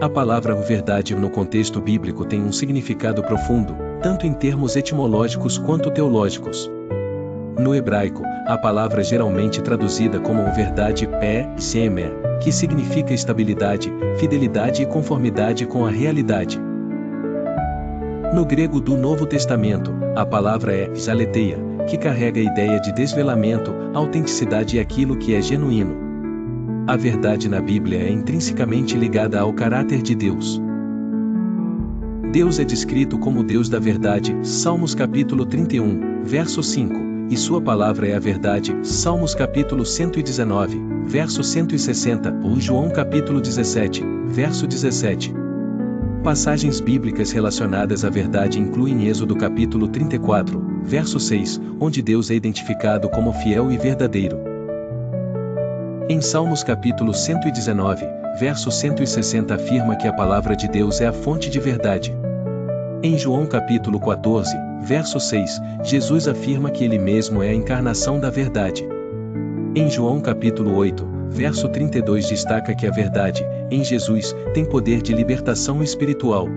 A palavra verdade no contexto bíblico tem um significado profundo, tanto em termos etimológicos quanto teológicos. No hebraico, a palavra geralmente traduzida como verdade é semer, que significa estabilidade, fidelidade e conformidade com a realidade. No grego do Novo Testamento, a palavra é aletheia, que carrega a ideia de desvelamento, autenticidade e aquilo que é genuíno. A verdade na Bíblia é intrinsecamente ligada ao caráter de Deus. Deus é descrito como Deus da verdade, Salmos capítulo 31, verso 5, e sua palavra é a verdade, Salmos capítulo 119, verso 160, ou João capítulo 17, verso 17. Passagens bíblicas relacionadas à verdade incluem Êxodo capítulo 34, verso 6, onde Deus é identificado como fiel e verdadeiro. Em Salmos capítulo 119, verso 160 afirma que a palavra de Deus é a fonte de verdade. Em João capítulo 14, verso 6, Jesus afirma que ele mesmo é a encarnação da verdade. Em João capítulo 8, verso 32 destaca que a verdade, em Jesus, tem poder de libertação espiritual.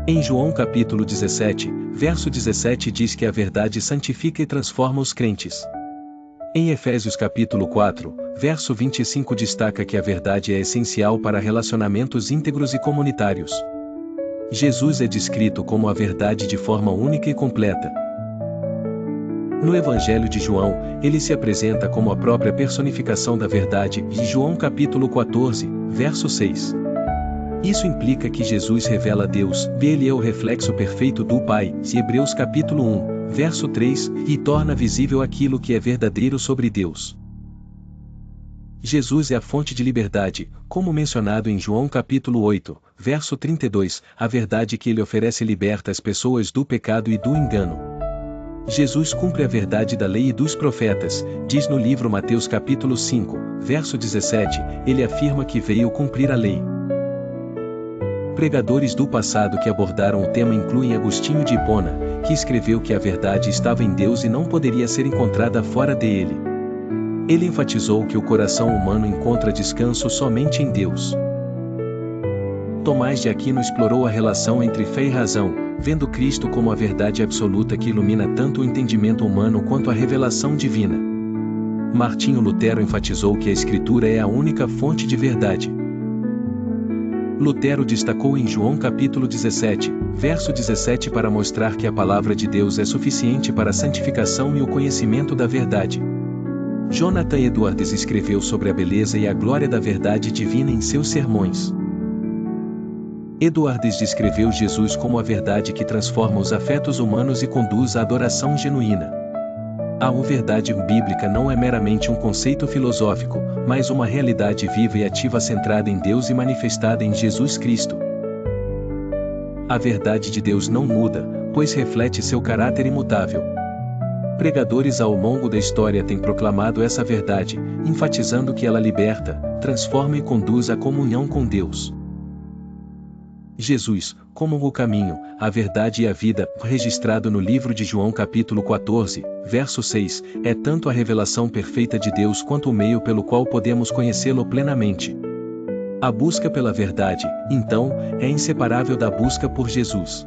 Em João capítulo 17, verso 17 diz que a verdade santifica e transforma os crentes. Em Efésios capítulo 4, verso 25 destaca que a verdade é essencial para relacionamentos íntegros e comunitários. Jesus é descrito como a verdade de forma única e completa. No Evangelho de João, ele se apresenta como a própria personificação da verdade, em João capítulo 14, verso 6. Isso implica que Jesus revela Deus, ele é o reflexo perfeito do Pai, Hebreus capítulo 1, verso 3, e torna visível aquilo que é verdadeiro sobre Deus. Jesus é a fonte de liberdade, como mencionado em João capítulo 8, verso 32, a verdade que ele oferece liberta as pessoas do pecado e do engano. Jesus cumpre a verdade da lei e dos profetas, diz no livro Mateus capítulo 5, verso 17, ele afirma que veio cumprir a lei. Pregadores do passado que abordaram o tema incluem Agostinho de Hipona, que escreveu que a verdade estava em Deus e não poderia ser encontrada fora dele. Ele enfatizou que o coração humano encontra descanso somente em Deus. Tomás de Aquino explorou a relação entre fé e razão, vendo Cristo como a verdade absoluta que ilumina tanto o entendimento humano quanto a revelação divina. Martinho Lutero enfatizou que a Escritura é a única fonte de verdade. Lutero destacou em João capítulo 17, verso 17 para mostrar que a palavra de Deus é suficiente para a santificação e o conhecimento da verdade. Jonathan Edwards escreveu sobre a beleza e a glória da verdade divina em seus sermões. Edwards descreveu Jesus como a verdade que transforma os afetos humanos e conduz à adoração genuína. A verdade bíblica não é meramente um conceito filosófico, mas uma realidade viva e ativa centrada em Deus e manifestada em Jesus Cristo. A verdade de Deus não muda, pois reflete seu caráter imutável. Pregadores ao longo da história têm proclamado essa verdade, enfatizando que ela liberta, transforma e conduz à comunhão com Deus. Jesus, como o caminho, a verdade e a vida, registrado no livro de João capítulo 14, verso 6, é tanto a revelação perfeita de Deus quanto o meio pelo qual podemos conhecê-lo plenamente. A busca pela verdade, então, é inseparável da busca por Jesus.